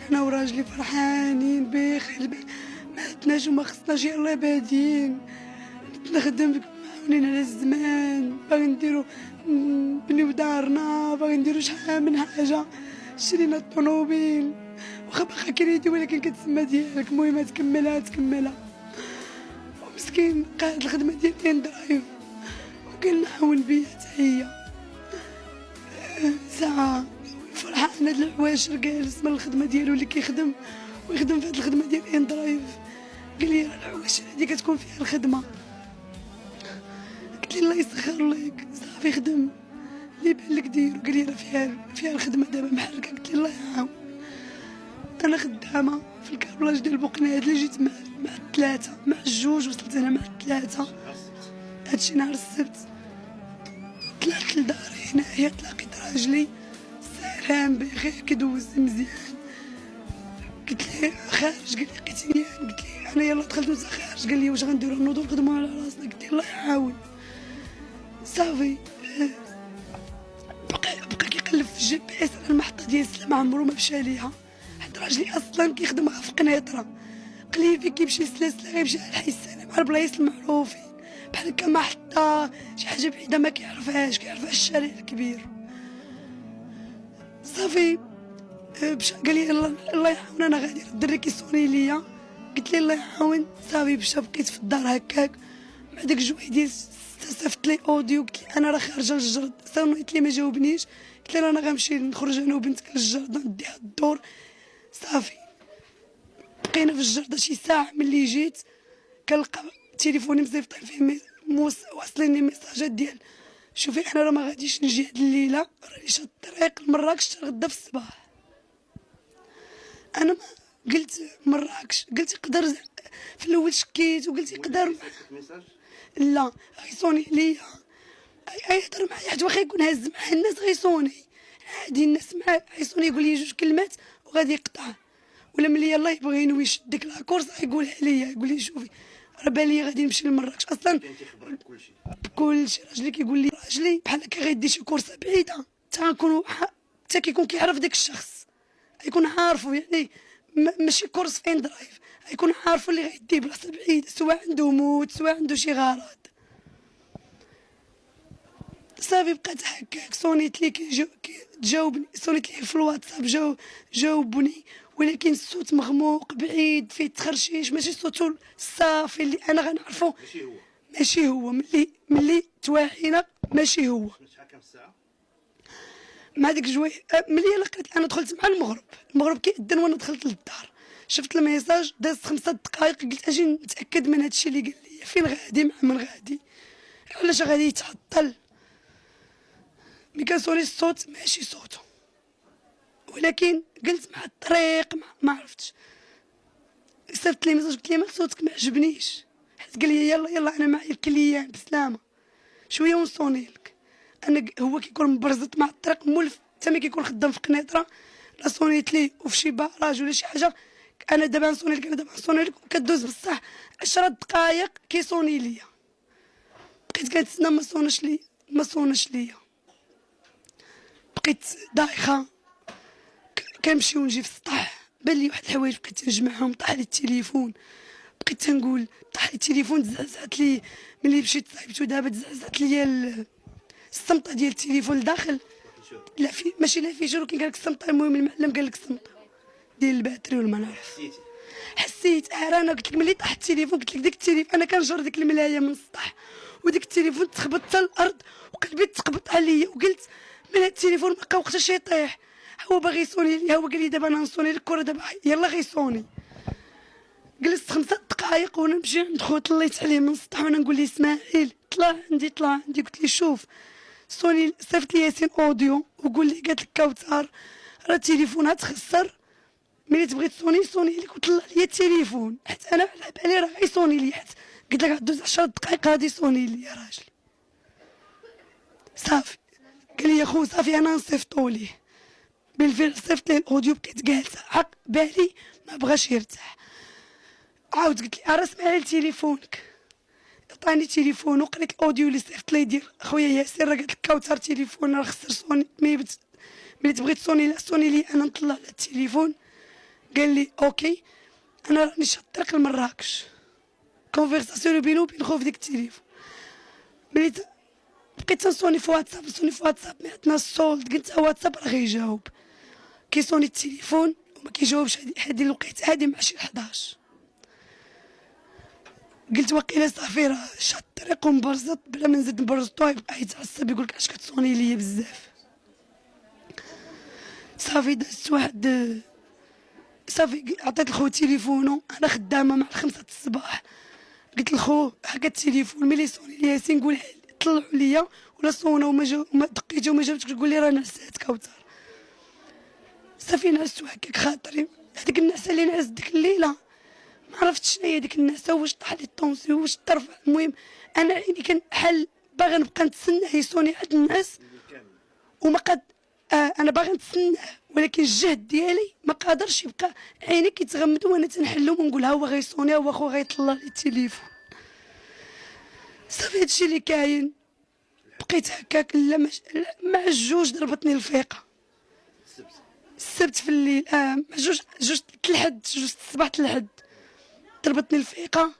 انا وراجلي فرحانين بخير، ما عندناش وما خصناش يلاه بادين نخدم معاونين على الزمان، باغي نديرو نبنيو دارنا، باغي نديرو شحال من حاجه، شرينا الطوموبيل واخا باقا كريدي ولكن كتسمى ديالك، المهم تكملها ومسكين بقى هاد الخدمه ديال اندرايف وكنعاون بيا حتى هي ساعه فرحان. هاد العواشر جالس من الخدمه ديالو اللي كيخدم ويخدم في هاد الخدمه ديال اندرايف، قال لي راه العواشر هادي كتكون فيها الخدمه، قلت لي الله يسخر لك صافي خدم اللي بان لك ديرو، قال لي راه فيها الخدمه دابا محركه، قلت لي الله يعاون. انا خدامه في الكابلاج ديال بوقناد اللي جيت مع الثلاثه، مع الجوج وصلت انا مع الثلاثه، هادشي نهار السبت. طلعت لداري هنايا تلاقيت راجلي سلام بخير كدوز مزيان، قلت ليه خارج، قال لي لقيتيني، قلت ليه انا يلاه دخلت وانت خارج، قال لي واش غنديرو نوضو نخدمو على راسنا، قلت ليه الله يعاون. صافي بقى كيقلب في الجي بي اس على المحطه ديال السلام، عمرو ما مشى ليها، حيت راجلي اصلا كيخدمها في قنيطره، قال لي فين كيمشي لسلاسل غيمشي على الحي السلام على البلايص المعروفين بحال هكا محطه شي حاجه بعيده ما كيعرفهاش الشارع الكبير. صافي مشى قال لي الله يعاون انا غادي، الدري كيصوني ليا، قلت ليه الله يعاون. صافي مشى بقيت في الدار هكاك مع داك الجويدي، استسفت لي اوديو، قلت لي انا راه خارجه للجرد، صونيت لي ما جاوبنيش، قلت ليه انا غنمشي نخرج انا وبنتك للجرد نديها الدور. صافي بقينا في الجرده شي ساعه، ملي جيت كنلقى تليفوني مصيفطين فيه واصليني ميساجات ديال شوفي انا راه ما غاديش نجي هاد الليله، راني شاد الطريق لمراكش حتى غدا في الصباح. انا ما قلت مراكش، قلت يقدر، في الاول شكيت وقلت يقدر لا غيصوني ليا يهضر معايا حتى واخا يكون هاز مع الناس غيصوني عادي، الناس معاه غيصوني يقول لي جوج كلمات وغادي يقطع، ولا ملي يلاه يبغي ينوي يشدك لاكورس غيقولها ليا، يقول لي شوفي راه بالي غادي نمشي لمراكش اصلا بكلشي. راجلي كيقول لي راجلي بحال هكا غيدي شي كورسه بعيده حتى كيكون كيعرف داك الشخص، غيكون عارفو يعني ماشي كورس في اندرايف، غيكون عارفو اللي غيديه بلاصه بعيده، سواء عنده موت سواء عنده شي غرض. صافي بقات هكاك، صونيت لي تجاوبني، صونيت لي في الواتساب جاوبني، ولكن الصوت مغموق بعيد فيه تخرشيش، ماشي صوتو الصافي اللي انا غنعرفو، ماشي هو ملي تواعينا ماشي هو. مع ديك جوي ملي لقيت انا دخلت مع المغرب كيأذن وانا دخلت للدار، شفت الميساج دازت 5 دقائق، قلت اجي نتاكد من هادشي اللي قال لي، فين غادي مع من غادي، علاش غادي يتعطل. ملي كنسولي الصوت ماشي صوتو، ولكن قلت مع الطريق ما عرفتش، صيفط لي ميساج قلت لي مال صوتك ما عجبنيش، حيت قال لي يلا انا معايا الكليان بسلامه شويه ونصوني لك. انا هو كيكون مبرزط مع الطريق مولف، حتى ملي كيكون خدام في قنيطره لا صونيت ليه وفي شي باراج ولا شي حاجه، انا دابا نصوني لك وكدوز بصح 10 دقائق كيصوني ليا، بقيت كنتسنى ما صوناش ليا، بقيت دايخه كنمشي ونجي في السطح، بان لي واحد الحوايج بقيت نجمعهم، طاح لي التليفون، بقيت تنقول طاح لي التليفون، تزعزعت لي ملي مشيت صايبتو دابا، تزعزعت لي السمطه ديال التليفون لداخل، لا في ماشي لا فيشر، ولكن قال لك السمطه، المهم المعلم قال لك السمطه ديال الباتري ولا ما نعرف، حسيت انا قلت لك ملي طاح التليفون، قلت لك ديك التليفون انا كنجر ديك الملايه من السطح وديك التليفون تخبط حتى الارض وقلبي تقبط عليا، وقلت من هاد التليفون ما بقى وقتاش يطيح، هو باغي يصوني لي، هو قال لي دابا انا نصوني لك الكره دابا يلا غيصوني. جلست 5 دقائق وانا نمشي عند خوت طليت عليه من السطح وانا نقول ليه اسماعيل طلع عندي قلت لي شوف صوني، صيفط لي ياسين اوديو وقول لي قالت لك كوثر راه تليفونها تخسر، ملي تبغي تصوني لك وطلع لي التليفون، حيت انا على بالي راه غيصوني لي، حيت قلت لك غدوز 10 دقائق غادي يصوني لي يا راجلي. صافي قال لي يا خو صافي انا نصيفطو ليه، بالفعل صيفط ليه الاوديو، بقيت جالسه حق بالي ما بغاش يرتاح، عاود قلت لي راه اسمعي تليفونك، عطاني تليفون وقريت الاوديو اللي صيفط لي ديال خويا ياسر، راه قالت لك كوثر تليفون راه خسر صوني، ملي تبغي تصوني لي انا نطلع على التليفون، قال لي اوكي انا راني شاد الطريق لمراكش. كونفرساسيون بينو وبين خوه في ديك التليفون. ملي بقيت نصوني في واتساب مي عندنا السولد، قلت واتساب راه غيجاوب. كيصوني التليفون وما كيجاوبش. هادي الوقيته هادي مع شي 11. قلت واقيلا صافي راه شاد الطريق ومبرزط، بلا ما نزيد نبرزطو يبقى يتعصب يقولك اش كتصوني ليا بزاف. صافي دازت واحد صافي عطيت لخو تليفونو، انا خدامه مع 5 الصباح. قلت لخو هاكا التليفون ملي صوني لي ياسين قول طلعوا ليا، ولا صونا وما دقيتو وما جاوبتش تقول لي راه نعسات كوثر. صافي نعست هكاك خاطري. هذيك النعسه اللي نعست ديك الليله ما عرفتش شنو هي ديك النعسه، واش طاح لي الطونسيون واش ترفع. المهم انا عيني كان حل باغا نبقى نتسنى يصوني عند الناس وما قد انا باغا نتسناه، ولكن الجهد ديالي ما قادرش يبقى عيني كيتغمدوا وانا تنحلهم ونقول ها هو غيصوني ها هو خو غيطلع لي التليفون. صافي هادشي اللي كاين. بقيت هكاك مع الجوج ضربتني الفيقه. السبت في الليل مع جوج الحد، جوج الصباح الحد ضربتني الفيقه.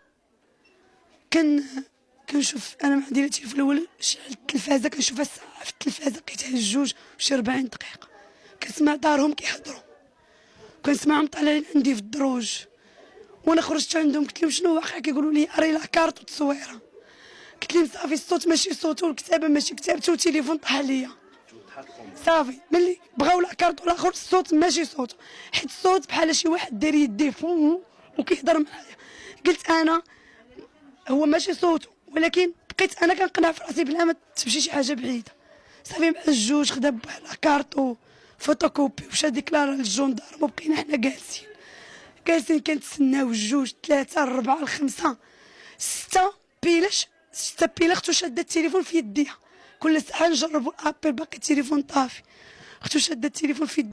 كنشوف انا مع ديالتي في الاول شعلت التلفازه كنشوفها الساعه في التلفازه لقيتها الجوج وشي 40 دقيقه. كنسمع دارهم كيهضروا، كنسمعهم طالعين عندي في الدروج، وانا خرجت عندهم قلت لهم شنو واقع. كيقولوا لي اري لا كارت والتصويره. قلت لهم صافي الصوت ماشي صوتو والكتابه ماشي كتابته والتليفون طاح عليا. صافي ملي بغاو لا كارت والاخر الصوت ماشي صوتو، حيت الصوت بحال شي واحد داير يديه فوق وكيهضر معايا. قلت انا هو ماشي صوتو، ولكن بقيت انا كنقنع في راسي بلا ما تمشي شي حاجه بعيده. صافي مع الجوج خدا لا كارت وفوتوكوبي ومشى ديكلارا للجندارم وبقينا حنا جالسين كنتسناو الجوج 3 4 5 6 بيلا اختو شاده التليفون في يديها. كل ساعه نجربوا الابل باقي التليفون طافي، اختو شاده التليفون في يديها.